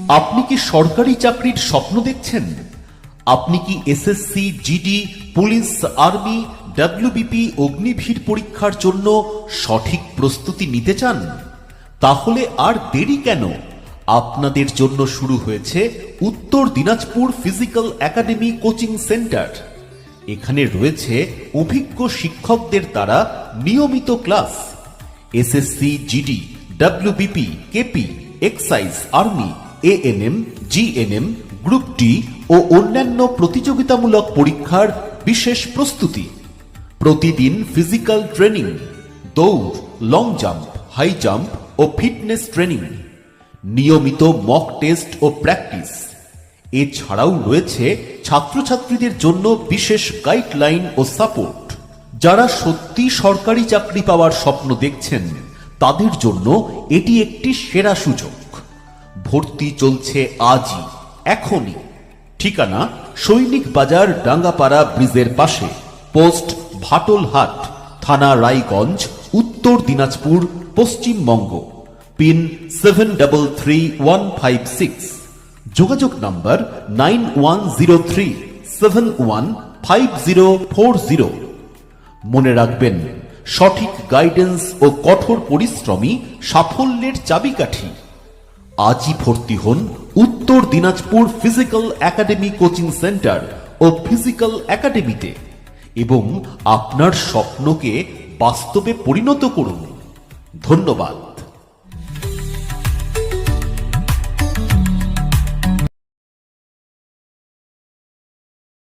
আপনি কি সরকারি চাকরির স্বপ্ন দেখছেন? আপনি কি SSC, GD, police, army, WBP, Agniveer পরীক্ষার জন্য সঠিক প্রস্তুতি নিতে চান? তাহলে আর দেরি কেন? আপনাদের জন্য শুরু হয়েছে Uttar Dinajpur physical academy coaching centre. এখানে রয়েছে অভিজ্ঞ শিক্ষকদের দ্বারা নিয়মিত class. SSC, GD, WBP, KP, excise, army, ANM, GNM, group D ও অন্যান্য প্রতিযোগিতামূলক পরীক্ষার বিশেষ প্রস্তুতি। প্রতিদিন ফিজিক্যাল ট্রেনিং, দৌড়, লং জাম্প, হাই জাম্প ও ফিটনেস ট্রেনিং, নিয়মিত মক টেস্ট ও প্র্যাকটিস। এছাড়াও রয়েছে ছাত্রছাত্রীদের জন্য বিশেষ গাইডলাইন ও সাপোর্ট। যারা সত্যি সরকারি চাকরি পাওয়ার স্বপ্ন দেখছেন তাদের জন্য এটি একটি সেরা সুযোগ। ভর্তি চলছে আজই, এখনই। ঠিকানা সৈনিক বাজার, ডাঙ্গাপাড়া ব্রিজের পাশে, পোস্ট ভাটলহাট, থানা রায়গঞ্জ, উত্তর দিনাজপুর, পশ্চিমবঙ্গ। পিন 733156। যোগাযোগ নম্বর 9103715040। মনে রাখবেন, সঠিক গাইডেন্স ও কঠোর পরিশ্রমী সাফল্যের চাবিকাঠি। আজই ভর্তি হন Uttar Dinajpur physical academy coaching centre ও ফিজিক্যাল একাডেমিতে এবং আপনার স্বপ্নকে বাস্তবে পরিণত করুন। ধন্যবাদ।